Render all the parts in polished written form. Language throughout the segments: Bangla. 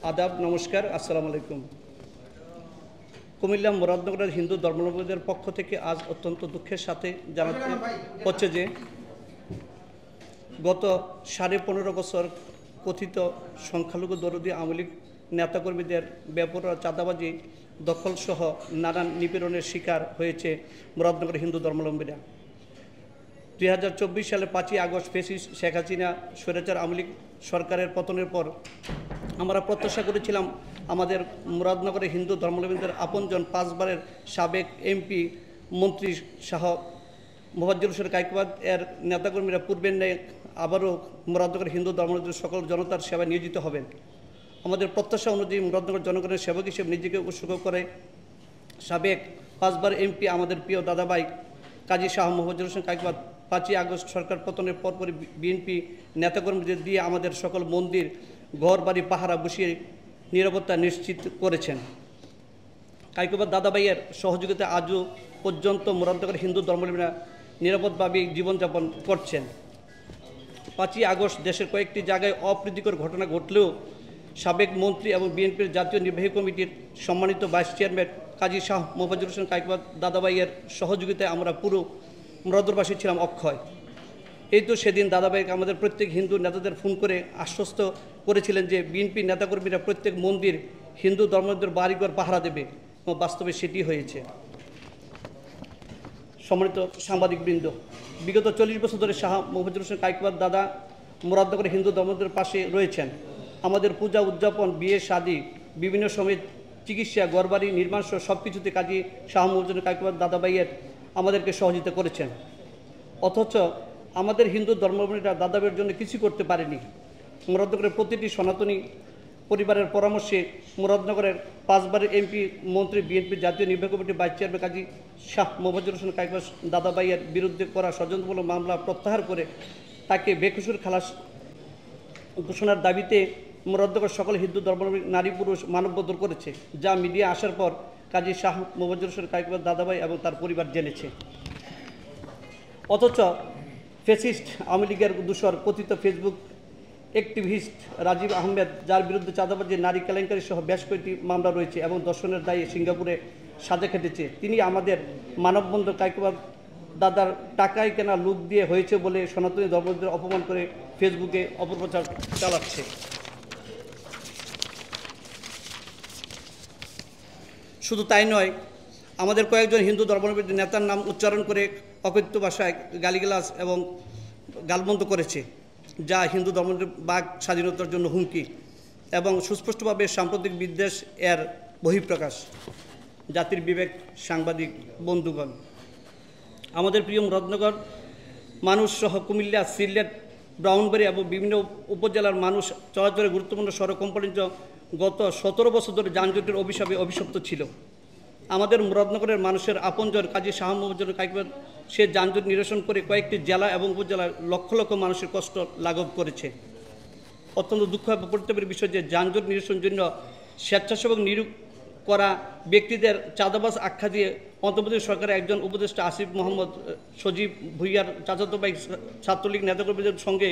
आदाब नमस्कार अस्सलामु आलैकुम। कुमिल्ला मुरादनगरेर हिंदू धर्मावलम्बीদের পক্ষ থেকে আজ অত্যন্ত দুঃখের সাথে জানাতে হচ্ছে যে গত 15.5 বছর কথিত সংখ্যালঘু দরদি আওয়ামী লীগ নেতাকর্মীদের বেপরোয়া চাঁদাবাজি দখলসহ নানান নিপীড়নের শিকার হয়েছে মুরাদনগরের হিন্দু ধর্মাবলম্বীরা। 2024 সালে 5ই আগস্ট ফ্যাসিস্ট শেখ হাসিনা স্বৈরাচার আওয়ামী লীগ সরকারের পতনের পর আমরা প্রত্যাশা করেছিলাম আমাদের মুরাদনগরের হিন্দু ধর্মাবলম্বীদের আপনজন 5 বারের সাবেক এমপি মন্ত্রী শাহ মোফাজ্জল হোসেন কায়কোবাদ এর নেতাকর্মীরা পূর্বের ন্যায় আবারও মুরাদনগরের হিন্দু ধর্মাবলম্বীদের সকল জনতার সেবায় নিয়োজিত হবেন। আমাদের প্রত্যাশা অনুযায়ী মুরাদনগর জনগণের সেবক হিসেবে নিজেকে উৎসর্গ করে সাবেক 5 বার এমপি আমাদের প্রিয় দাদাভাই কাজী শাহ মোফাজ্জল হোসেন কায়কোবাদ 5ই আগস্ট সরকার পতনের পরপরই বিএনপি নেতাকর্মীদের দিয়ে আমাদের সকল মন্দির ঘর বাড়ি পাহারা বসিয়ে নিরাপত্তা নিশ্চিত করেছেন। কায়কোবাদ দাদাভাইয়ের সহযোগিতা আজও পর্যন্ত মুরাদনগরের হিন্দু ধর্মাবলম্বীরা নিরাপদভাবে জীবনযাপন করছেন। 5ই আগস্ট দেশের কয়েকটি জায়গায় অপ্রীতিকর ঘটনা ঘটলেও সাবেক মন্ত্রী এবং বিএনপির জাতীয় নির্বাহী কমিটির সম্মানিত ভাইস চেয়ারম্যান কাজী শাহ মোফাজ্জল হোসেন কায়কোবাদ দাদাভাইয়ের সহযোগিতায় আমরা পুরো মুরাদনগরবাসী ছিলাম অক্ষয়। এই তো সেদিন দাদাভাইকে আমাদের প্রত্যেক হিন্দু নেতাদের ফোন করে আশ্বস্ত করেছিলেন যে বিএনপি নেতাকর্মীরা প্রত্যেক মন্দির হিন্দু ধর্মাবলম্বীদের বাড়িঘর পাহারা দেবে এবং বাস্তবে সেটি হয়েছে। সম্মানিত সাংবাদিকবৃন্দ, বিগত 40 বছর ধরে শাহ মোফাজ্জল হোসেন কায়কোবাদ দাদা মুরাদনগরের হিন্দু ধর্মাবলম্বীদের পাশে রয়েছেন। আমাদের পূজা উদযাপন, বিয়ে শাদী, বিভিন্ন সময়ে চিকিৎসা, ঘরবাড়ি নির্মাণ সহ সব কিছুতে কাজী শাহ মোফাজ্জল হোসেন কায়কোবাদ দাদাভাইয়ের আমাদেরকে সহযোগিতা করেছেন। অথচ আমাদের হিন্দু ধর্মাবলম্বীরা দাদাভাইয়ের জন্য কিছু করতে পারেনি। মুরাদনগরের প্রতিটি সনাতনী পরিবারের পরামর্শে মুরাদনগরের 5 বারের এমপি মন্ত্রী বিএনপি জাতীয় নির্বাহী কমিটির ভাইস চেয়ারম্যান কাজী শাহ মোফাজ্জল হোসেন কায়কোবাদ দাদাভাইয়ের বিরুদ্ধে করা ষড়যন্ত্রমূলক মামলা প্রত্যাহার করে তাকে বেকসুর খালাস ঘোষণার দাবিতে মুরাদনগর সকল হিন্দু ধর্মাবলম্বী নারী পুরুষ মানববন্ধন করেছে, যা মিডিয়া আসার পর কাজী শাহ মোফাজ্জল হোসেন কায়কোবাদ দাদাভাই এবং তার পরিবার জেনেছে। অথচ ফ্যাসিস্ট আওয়ামী লীগের দূষর কথিত ফেসবুক অ্যাক্টিভিস্ট রাজীব আহমেদ, যার বিরুদ্ধে চাঁদাবাজি, নারী কেলেঙ্কারি সহ বেশ কয়েকটি মামলা রয়েছে এবং ধর্ষণের দায়ে সিঙ্গাপুরে সাজা খেটেছে, তিনি আমাদের মানববন্ধন কায়কোবাদ দাদার টাকায় কেনা লুক দিয়ে হয়েছে বলে সনাতনী ধর্মদের অপমান করে ফেসবুকে অপপ্রচার চালাচ্ছে। শুধু তাই নয়, আমাদের কয়েকজন হিন্দু ধর্মাবলম্বী নেতার নাম উচ্চারণ করে অকথ্য ভাষায় গালিগালাজ এবং গালমন্দ করেছে, যা হিন্দু ধর্মাবলম্বীর বাক স্বাধীনতার জন্য হুমকি এবং সুস্পষ্টভাবে সাম্প্রতিক বিদ্বেষ এর বহিঃপ্রকাশ। জাতির বিবেক, সাংবাদিক বন্ধুগণ, আমাদের প্রিয় মুরাদনগর মানুষ সহ কুমিল্লা, সিলেট, ব্রাহ্মণবাড়িয়া এবং বিভিন্ন উপজেলার মানুষ চলাচলের গুরুত্বপূর্ণ সড়ক কোম্পানি গত 17 বছর ধরে যানজটের অভিশাপে অভিশপ্ত ছিল। আমাদের মুরাদনগরের মানুষের আপনজন কাজী শাহ মোফাজ্জল কায়কোবাদ সে যানজট নিরসন করে কয়েকটি জেলা এবং উপজেলার লক্ষ লক্ষ মানুষের কষ্ট লাঘব করেছে। অত্যন্ত দুঃখ এবং পরিতাপের বিষয় যে যানজট নিরসনের জন্য স্বেচ্ছাসেবক নিয়োগ করা ব্যক্তিদের চাঁদাবাজ আখ্যা দিয়ে অন্তর্বর্তী সরকারের একজন উপদেষ্টা আসিফ মোহাম্মদ সজীব ভুইয়ার চাচাতো ভাই ছাত্রলীগ নেতাকর্মীদের সঙ্গে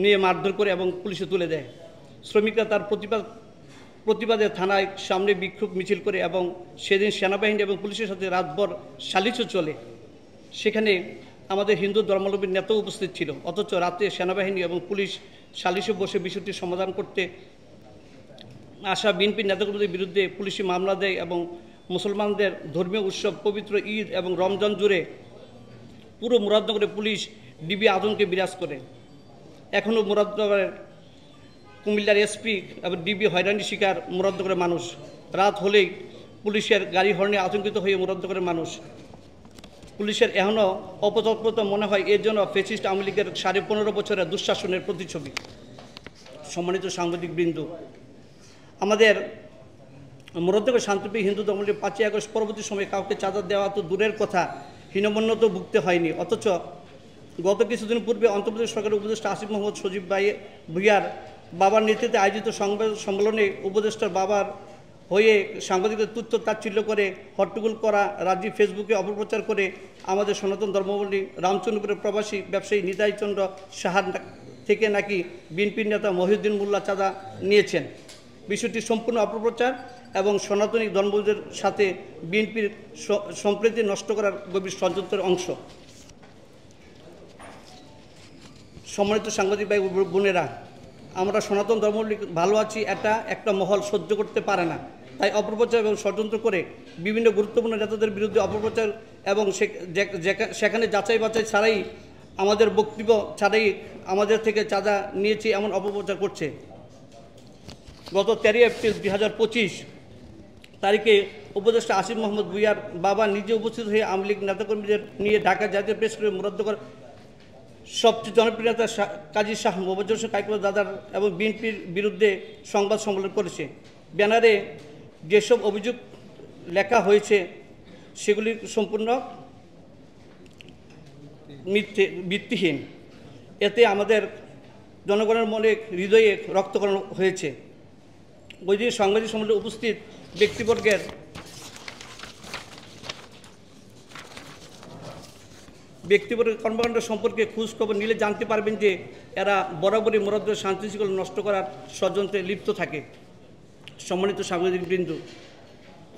নিয়ে মারধর করে এবং পুলিশে তুলে দেয়। শ্রমিকরা তার প্রতিবাদে থানায় সামনে বিক্ষোভ মিছিল করে এবং সেদিন সেনাবাহিনী এবং পুলিশের সাথে রাতভর সালিশও চলে। সেখানে আমাদের হিন্দু ধর্মাবলম্বীর নেতা উপস্থিত ছিল, অথচ রাতে সেনাবাহিনী এবং পুলিশ সালিশে বসে বিষয়টি সমাধান করতে আসা বিএনপি নেতাকর্মীদের বিরুদ্ধে পুলিশি মামলা দেয় এবং মুসলমানদের ধর্মীয় উৎসব পবিত্র ঈদ এবং রমজান জুড়ে পুরো মুরাদনগরে পুলিশ ডিবি আতঙ্কে বিরাজ করে। এখনও মুরাদনগরের কুমিল্লার এসপি এবং ডিবি হয়রানি শিকার মুরাদনগরের মানুষ। রাত হলেই পুলিশের গাড়ি হর্নে আতঙ্কিত হয়ে মুরাদনগরের মানুষ। পুলিশের এখনও অপতৎপরতা মনে হয় এর জন্য ফ্যাসিস্ট আওয়ামী লীগের 15.5 বছরের দুঃশাসনের প্রতিচ্ছবি। সম্মানিত সাংবাদিকবৃন্দ, আমাদের মুরাদনগর শান্তিপ্রিয় হিন্দু ধর্মাবলম্বী 5ই আগস্ট পরবর্তী সময়ে কাউকে চাঁদা দেওয়া তো দূরের কথা, হীনমন্যত ভুগতে হয়নি। অথচ গত কিছুদিন পূর্বে অন্তর্বর্তী সরকারের উপদেষ্টা আসিফ মোহাম্মদ সজীব ভুইয়ার বাবার নেতৃত্বে আয়োজিত সংবাদ সম্মেলনে উপদেষ্টার বাবার হয়ে সাংবাদিকদের তুচ্ছ তাচ্ছিল্য করে হট্টগোল করা, রাজীব ফেসবুকে অপপ্রচার করে আমাদের সনাতন ধর্মাবলম্বী রামচন্দ্রপুরের প্রবাসী ব্যবসায়ী নিতাইচন্দ্র সাহার থেকে নাকি বিএনপির নেতা মহিউদ্দিন মোল্লা চাঁদা নিয়েছেন। বিষয়টি সম্পূর্ণ অপপ্রচার এবং সনাতনী ধর্মদের সাথে বিএনপির সম্প্রীতি নষ্ট করার গভীর ষড়যন্ত্রের অংশ। সম্মানিত সাংবাদিক ভাই বোনেরা, আমরা সনাতন ধর্ম ভালো আছি এটা একটা মহল সহ্য করতে পারে না, তাই অপপ্রচার এবং ষড়যন্ত্র করে বিভিন্ন গুরুত্বপূর্ণ নেতাদের বিরুদ্ধে অপপ্রচার এবং সেখানে যাচাই বাছাই ছাড়াই আমাদের বক্তব্য ছাড়াই আমাদের থেকে চাঁদা নিয়েছে এমন অপপ্রচার করছে। গত 13 এপ্রিল 2025 তারিখে উপদেষ্টা আসিফ মোহাম্মদ ভূঁইয়ার বাবা নিজে উপস্থিত হয়ে আওয়ামী লীগ নেতাকর্মীদের নিয়ে ঢাকা জাতীয় প্রেস ক্লাবে মুরাদনগর সবচেয়ে জনপ্রিয় নেতা কাজী শাহ মোবাজ্জের হোসেন কাইকুবাস দাদার এবং বিএনপির বিরুদ্ধে সংবাদ সম্মেলন করেছে। ব্যানারে যেসব অভিযোগ লেখা হয়েছে সেগুলি সম্পূর্ণ ভিত্তিহীন। এতে আমাদের জনগণের মনে হৃদয়ে রক্তকরণ হয়েছে। ওই দিন সাংবাদিক সম্মেলনে উপস্থিত ব্যক্তিবর্গের কর্মকাণ্ড সম্পর্কে খোঁজ খবর নিলে জানতে পারবেন যে এরা বরাবরই মুরাদনগরের শান্তি শৃঙ্খলা নষ্ট করার ষড়যন্ত্রে লিপ্ত থাকে। সম্মানিত সাংবাদিকবৃন্দ,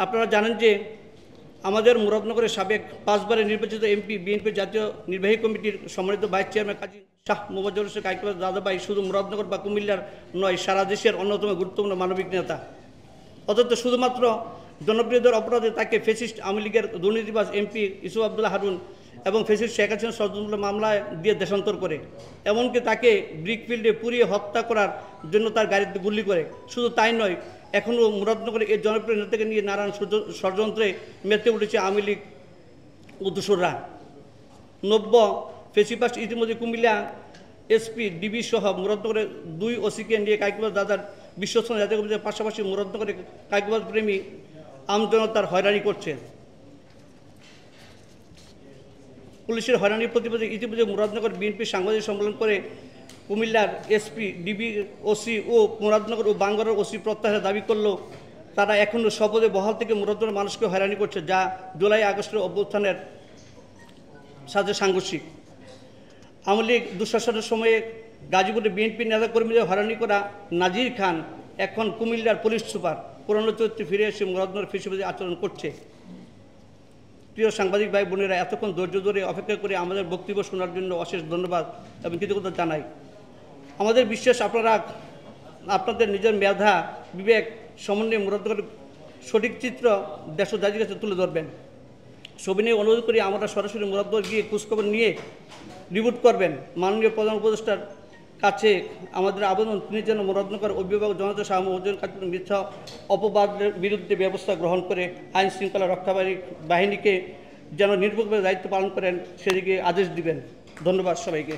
আপনারা জানেন যে আমাদের মুরাদনগরের সাবেক 5 বারের নির্বাচিত এমপি বিএনপির জাতীয় নির্বাহী কমিটির সম্মানিত ভাইস চেয়ারম্যান কাজী শাহ মোবাজ্জের হোসেন কাইকুবাস দাদাভাই শুধু মুরাদনগর বা কুমিল্লার নয়, সারা দেশের অন্যতম গুরুত্বপূর্ণ মানবিক নেতা। অথচ শুধুমাত্র জনপ্রিয়দের অপরাধে তাকে ফ্যাসিস্ট আওয়ামী লীগের দুর্নীতিবাজ এমপি ইউসুফ আবদুল্লাহ হারুন এবং ফ্যাসিস্ট শেখ হাসিনা ষড়যন্ত্র মামলায় দিয়ে দেশান্তর করে, এমনকি তাকে ব্রিকফিল্ডে পুড়িয়ে হত্যা করার জন্য তার গাড়িতে গুলি করে। শুধু তাই নয়, এখনও মুরাদনগরে এই জনপ্রিয় নেতাকে নিয়ে নানান ষড়যন্ত্রে মেতে উঠেছে আওয়ামী লীগ ও দোসররা। নব্য ফেসিপাস্ট ইতিমধ্যে কুমিল্লা এসপি ডিবি সহ মুরাদনগরের 2 ওসিকে নিয়ে কাইকুবাস দাদার বিশ্বস্ত নেতাকর্মীদের পাশাপাশি মুরাদনগরে কাইকুবাস প্রেমী আমজনতার হয়রানি করছে। পুলিশের হয়রানির প্রতিবাদে ইতিমধ্যে মুরাদনগর বিএনপি সাংবাদিক সম্মেলন করে কুমিল্লার এসপি ডিবি ওসি ও মুরাদনগর ও বাঙ্গরার ওসি প্রত্যাহারের দাবি করলেও তারা এখনও শপথে বহাল থেকে মুরাদনগরের মানুষকে হয়রানি করছে, যা জুলাই আগস্টের অভ্যুত্থানের সাথে সাংঘর্ষিক। আওয়ামী লীগ দুঃশাসনের সময়ে গাজীপুরে বিএনপি নেতাকর্মীদের হয়রানি করা নাজির খান এখন কুমিল্লার পুলিশ সুপার পুরনো চরিত্রে ফিরে এসে মুরাদনগর ফেসিবাদী আচরণ করছে। প্রিয় সাংবাদিক ভাই বোনেরা, এতক্ষণ ধৈর্য ধরে অপেক্ষা করে আমাদের বক্তব্য শোনার জন্য অশেষ ধন্যবাদ এবং কৃতজ্ঞতা জানাই। আমাদের বিশ্বাস আপনারা আপনাদের নিজের মেধা বিবেক সমন্বয়ে মুরাদনগরের সঠিক চিত্র দেশ ও জাতির কাছে তুলে ধরবেন। সবিনয়ে অনুরোধ করি আমরা সরাসরি মুরাদনগর গিয়ে খোঁজখবর নিয়ে রিপোর্ট করবেন। মাননীয় প্রধান উপদেষ্টার কাছে আমাদের আবেদন, তিনি যেন মুরাদনগর অভিভাবক জনতা শাহ মোবাজ্জের কাছে মিথ্যা অপবাদের বিরুদ্ধে ব্যবস্থা গ্রহণ করে আইন শৃঙ্খলা রক্ষাকারী বাহিনীকে যেন নির্ভুলভাবে দায়িত্ব পালন করেন সেদিকে আদেশ দিবেন। ধন্যবাদ সবাইকে।